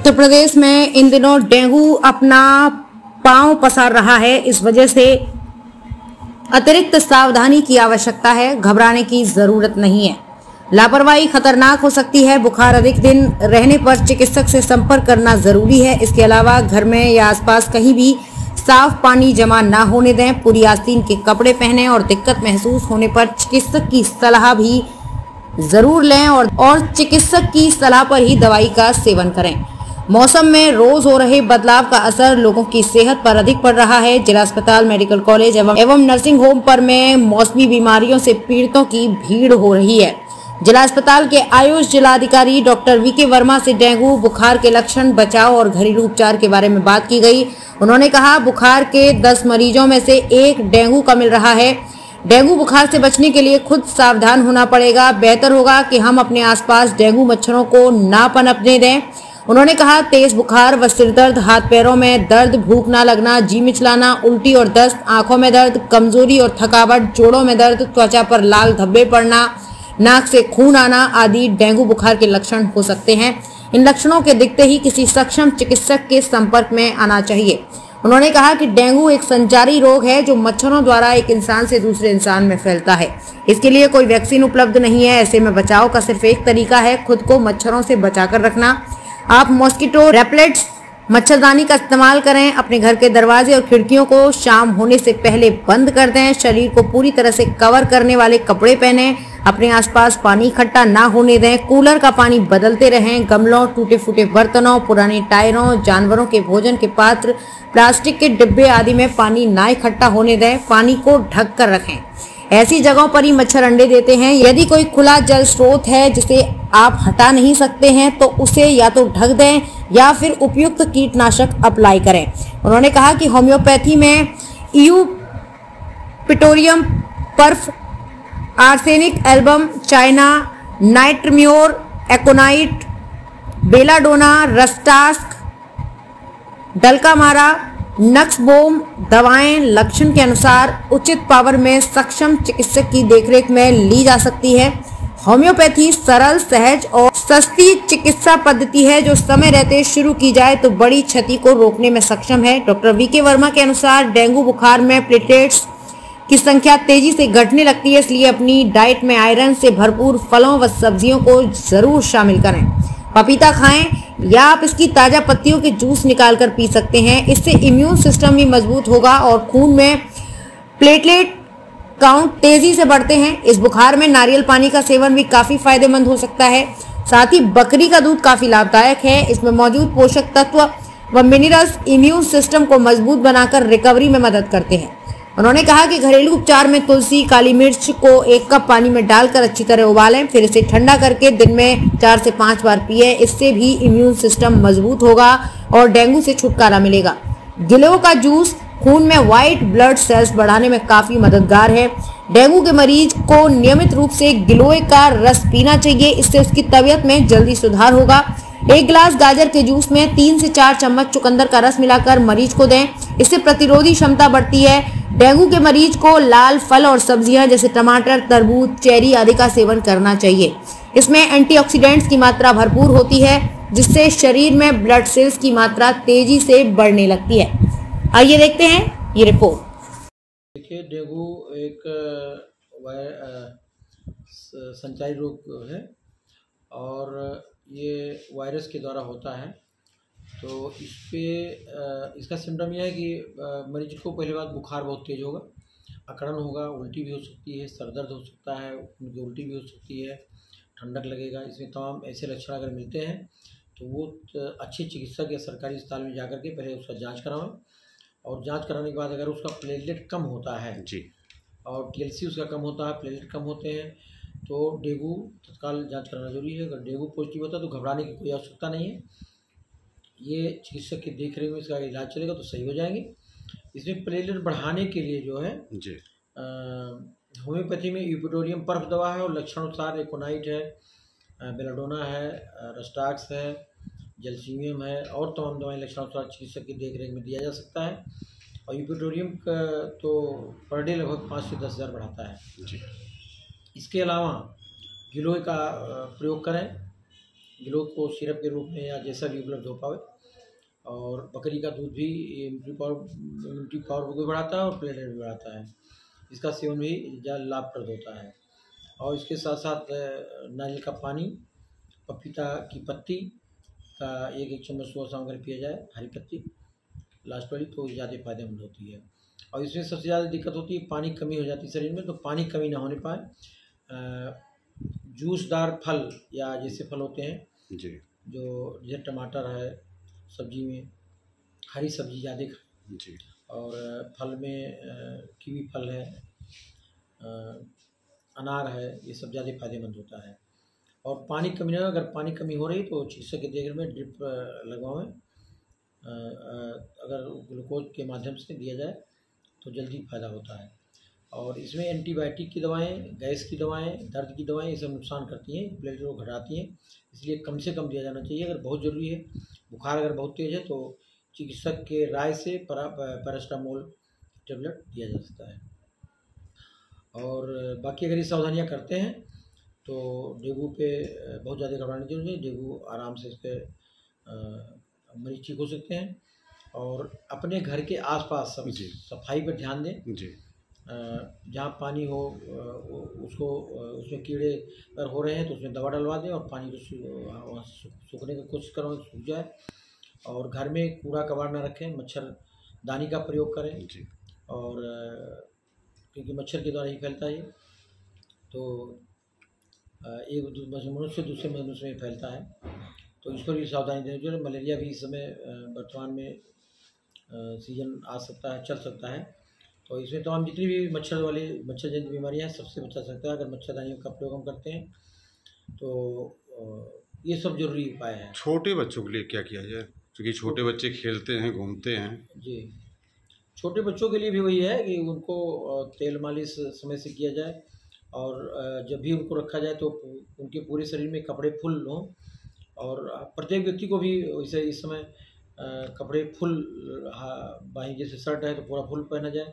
उत्तर प्रदेश में इन दिनों डेंगू अपना पांव पसार रहा है। इस वजह से अतिरिक्त सावधानी की आवश्यकता है, घबराने की जरूरत नहीं है। लापरवाही खतरनाक हो सकती है। बुखार अधिक दिन रहने पर चिकित्सक से संपर्क करना जरूरी है। इसके अलावा घर में या आसपास कहीं भी साफ पानी जमा ना होने दें। पूरी आस्तीन के कपड़े पहनें और दिक्कत महसूस होने पर चिकित्सक की सलाह भी जरूर लें और चिकित्सक की सलाह पर ही दवाई का सेवन करें। मौसम में रोज हो रहे बदलाव का असर लोगों की सेहत पर अधिक पड़ रहा है। जिला अस्पताल, मेडिकल कॉलेज एवं नर्सिंग होम पर में मौसमी बीमारियों से पीड़ितों की भीड़ हो रही है। जिला अस्पताल के आयुष जिलाधिकारी डॉक्टर वीके वर्मा से डेंगू बुखार के लक्षण, बचाव और घरेलू उपचार के बारे में बात की गई। उन्होंने कहा, बुखार के 10 मरीजों में से 1 डेंगू का मिल रहा है। डेंगू बुखार से बचने के लिए खुद सावधान होना पड़ेगा। बेहतर होगा कि हम अपने आसपास डेंगू मच्छरों को ना पनपने दें। उन्होंने कहा, तेज बुखार व सिर दर्द, हाथ पैरों में दर्द, भूख ना लगना, जी मिचलाना, उल्टी और दस्त, आंखों में दर्द, कमजोरी और थकावट, जोड़ों में दर्द, त्वचा पर लाल धब्बे पड़ना, नाक से खून आना आदि डेंगू बुखार के लक्षण हो सकते हैं। इन लक्षणों के दिखते ही किसी सक्षम चिकित्सक के संपर्क में आना चाहिए। उन्होंने कहा कि डेंगू एक संचारी रोग है जो मच्छरों द्वारा एक इंसान से दूसरे इंसान में फैलता है। इसके लिए कोई वैक्सीन उपलब्ध नहीं है। ऐसे में बचाव का सिर्फ एक तरीका है, खुद को मच्छरों से बचाकर रखना। आप मॉस्किटो रेपेलेंट्स मच्छरदानी का इस्तेमाल करें। अपने घर के दरवाजे और खिड़कियों को शाम होने से पहले बंद कर दें। शरीर को पूरी तरह से कवर करने वाले कपड़े पहनें। अपने आसपास पानी इकट्ठा ना होने दें। कूलर का पानी बदलते रहें। गमलों, टूटे फूटे बर्तनों, पुराने टायरों, जानवरों के भोजन के पात्र, प्लास्टिक के डिब्बे आदि में पानी ना इकट्ठा होने दें। पानी को ढक कर रखें। ऐसी जगहों पर ही मच्छर अंडे देते हैं। यदि कोई खुला जल स्रोत है जिसे आप हटा नहीं सकते हैं तो उसे या तो ढक दें या फिर उपयुक्त कीटनाशक अप्लाई करें। उन्होंने कहा कि होम्योपैथी में इयूपिटोरियम पर्फ, आर्सेनिक एल्बम, चाइना, नाइट्रम्योर, एकोनाइट, बेलाडोना, रस्टास्क, डल्कामारा, नक्सबोम दवाएं लक्षण के अनुसार उचित पावर में सक्षम चिकित्सक की देखरेख में ली जा सकती है। होम्योपैथी सरल, सहज और सस्ती चिकित्सा पद्धति है जो समय रहते शुरू की जाए तो बड़ी क्षति को रोकने में सक्षम है। डॉक्टर वीके वर्मा के अनुसार डेंगू बुखार में प्लेटलेट्स की संख्या तेजी से घटने लगती है, इसलिए अपनी डाइट में आयरन से भरपूर फलों व सब्जियों को जरूर शामिल करें। पपीता खाएं या आप इसकी ताजा पत्तियों के जूस निकाल कर पी सकते हैं। इससे इम्यून सिस्टम भी मजबूत होगा और खून में प्लेटलेट काउंट तेजी से बढ़ते हैं। इस बुखार में नारियल पानी का सेवन भी काफी फायदेमंद हो सकता है। साथ ही बकरी का दूध काफी लाभदायक है। इसमें मौजूद पोषक तत्व व मिनरल्स इम्यून सिस्टम को मजबूत बनाकर रिकवरी में मदद करते हैं। उन्होंने कहा कि घरेलू उपचार में तुलसी, काली मिर्च को 1 कप पानी में डालकर अच्छी तरह उबालें, फिर इसे ठंडा करके दिन में 4 से 5 बार पिए। इससे भी इम्यून सिस्टम मजबूत होगा और डेंगू से छुटकारा मिलेगा। गिलोय का जूस खून में व्हाइट ब्लड सेल्स बढ़ाने में काफी मददगार है। डेंगू के मरीज को नियमित रूप से गिलोय का रस पीना चाहिए, इससे उसकी तबीयत में जल्दी सुधार होगा। 1 गिलास गाजर के जूस में 3 से 4 चम्मच चुकंदर का रस मिलाकर मरीज को दें, इससे प्रतिरोधी क्षमता बढ़ती है। डेंगू के मरीज को लाल फल और सब्जियां जैसे टमाटर, तरबूज, चेरी आदि का सेवन करना चाहिए। इसमें एंटीऑक्सीडेंट्स की मात्रा भरपूर होती है जिससे शरीर में ब्लड सेल्स की मात्रा तेजी से बढ़ने लगती है। आइए देखते हैं ये रिपोर्ट। देखिए, डेंगू एक संचारी रोग है और ये वायरस के द्वारा होता है। तो इसका सिम्टम यह है कि मरीज को पहली बात बुखार बहुत तेज होगा, अकड़न होगा, उल्टी भी हो सकती है, सर दर्द हो सकता है, उनकी उल्टी भी हो सकती है, ठंडक लगेगा। इसमें तमाम ऐसे लक्षण अगर मिलते हैं तो वो अच्छे चिकित्सक या सरकारी अस्पताल में जाकर के पहले उसका जांच कराएं और जांच कराने के बाद अगर उसका प्लेटलेट कम होता है जी और TLC उसका कम होता है, प्लेटलेट कम होते हैं तो डेंगू तत्काल जांच कराना जरूरी है। अगर डेंगू पॉजिटिव होता है तो घबराने की कोई आवश्यकता नहीं है। ये चिकित्सक की देखरेख में इसका इलाज चलेगा तो सही हो जाएंगे। इसमें प्लेटलेट बढ़ाने के लिए जो है जी होम्योपैथी में यूपिटोरियम पर्फ दवा है और लक्षण अनुसार एकोनाइट है, बेलाडोना है, रस्टाक्स है, जलसीमियम है और तमाम दवाएं लक्षण अनुसार चिकित्सक की देखरेख में दिया जा सकता है। और यूपिटोरियम का तो पर डे लगभग 5 से 10 हज़ार बढ़ाता है जी। इसके अलावा गिलोय का प्रयोग करें। ग्लूकोज सिरप के रूप में या जैसा भी उपलब्ध हो पाए। और बकरी का दूध भी इम्यूनिटी पावर को भी बढ़ाता है और प्लेटलेट भी बढ़ाता है। इसका सेवन भी ज़्यादा लाभप्रद होता है। और इसके साथ साथ नारियल का पानी, पपीता की पत्ती का एक चम्मच सुबह शाम अगर पिया जाए, हरी पत्ती लास्ट वाली, तो ज़्यादा फायदेमंद होती है। और इसमें सबसे ज़्यादा दिक्कत होती है पानी कमी हो जाती है शरीर में, तो पानी कमी ना होने पाए जूसदार फल या जैसे फल होते हैं जी, जो जैसे टमाटर है, सब्जी में हरी सब्जी ज़्यादा जी, और फल में कीवी फल है, अनार है, ये सब ज़्यादा फायदेमंद होता है। और पानी कमी ना, अगर पानी कमी हो रही तो चिकित्सक के देखरेख में ड्रिप लगवाएं। अगर ग्लूकोज के माध्यम से दिया जाए तो जल्दी फ़ायदा होता है। और इसमें एंटीबायोटिक की दवाएं, गैस की दवाएं, दर्द की दवाएं, ये सब नुकसान करती हैं, प्लेटलेट को घटाती हैं, इसलिए कम से कम दिया जाना चाहिए। अगर बहुत ज़रूरी है, बुखार अगर बहुत तेज़ है तो चिकित्सक के राय से पैरास्टामोल टेबलेट दिया जा सकता है। और बाकी अगर ये सावधानियाँ करते हैं तो डेंगू पे बहुत ज़्यादा घबराने की जरूरत नहीं। डेंगू आराम से इसके मरीज ठीक हो सकते हैं। और अपने घर के आसपास सब सफाई पर ध्यान दें जी। जहाँ पानी हो उसको उसमें कीड़े अगर हो रहे हैं तो उसमें दवा डलवा दें और पानी को सूखने की कोशिश करें, सूख जाए। और घर में कूड़ा कबाड़ ना रखें, मच्छरदानी का प्रयोग करें जी। और क्योंकि मच्छर के द्वारा ही फैलता है, तो एक मनुष्य दूसरे मनुष्य में फैलता है, तो इस पर भी सावधानी देनी चाहिए। मलेरिया भी इस समय वर्तमान में सीजन आ सकता है, चल सकता है, तो इसमें तो हम जितनी भी मच्छर जनित बीमारियां हैं सबसे बचा सकते हैं अगर मच्छरदानियों का प्रयोग हम करते हैं। तो ये सब जरूरी उपाय है। छोटे बच्चों के लिए क्या किया जाए, क्योंकि छोटे बच्चे खेलते हैं, घूमते हैं? जी, छोटे बच्चों के लिए भी वही है कि उनको तेल मालिश समय से किया जाए और जब भी उनको रखा जाए तो उनके पूरे शरीर में कपड़े फुल हों। और प्रत्येक व्यक्ति को भी वैसे इस समय कपड़े फुल बाही, जैसे शर्ट है तो पूरा फुल पहना जाए,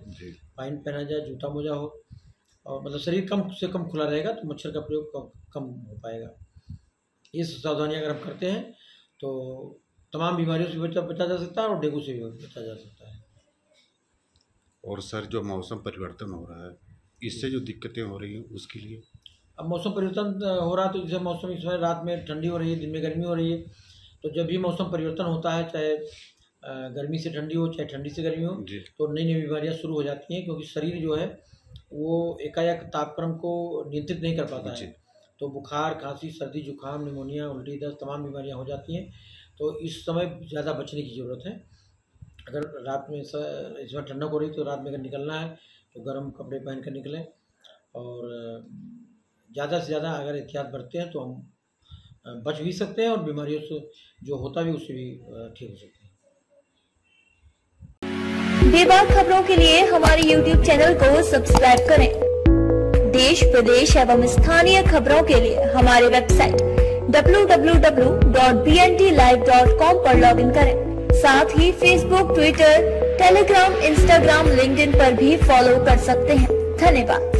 पैंट पहना जाए, जूता मोजा हो, और मतलब शरीर कम से कम खुला रहेगा तो मच्छर का प्रयोग कम हो पाएगा। ये सावधानियाँ अगर हम करते हैं तो तमाम बीमारियों से बचा जा सकता है और डेंगू से भी बचा जा सकता है। और सर, जो मौसम परिवर्तन हो रहा है, इससे जो दिक्कतें हो रही हैं उसके लिए? अब मौसम परिवर्तन हो रहा है तो जैसे मौसम इस समय रात में ठंडी हो रही है, दिन में गर्मी हो रही है, तो जब भी मौसम परिवर्तन होता है, चाहे गर्मी से ठंडी हो चाहे ठंडी से गर्मी हो, तो नई नई बीमारियां शुरू हो जाती हैं, क्योंकि शरीर जो है वो एकाएक तापक्रम को नियंत्रित नहीं कर पाता है। तो बुखार, खांसी, सर्दी, जुकाम, निमोनिया, उल्टी, दस्त तमाम बीमारियां हो जाती हैं। तो इस समय ज़्यादा बचने की ज़रूरत है। अगर रात में इसमें ठंडक हो रही तो रात में अगर निकलना है तो गर्म कपड़े पहन कर निकलें, और ज़्यादा से ज़्यादा अगर एहतियात बरतते हैं तो हम बच भी सकते हैं और बीमारियों से जो होता भी उससे भी ठीक हो सकते हैं। बेबाक खबरों के लिए हमारे YouTube चैनल को सब्सक्राइब करें। देश, प्रदेश एवं स्थानीय खबरों के लिए हमारे वेबसाइट www.bntlive.com पर लॉगिन करें। साथ ही Facebook, Twitter, Telegram, Instagram, LinkedIn पर भी फॉलो कर सकते हैं। धन्यवाद।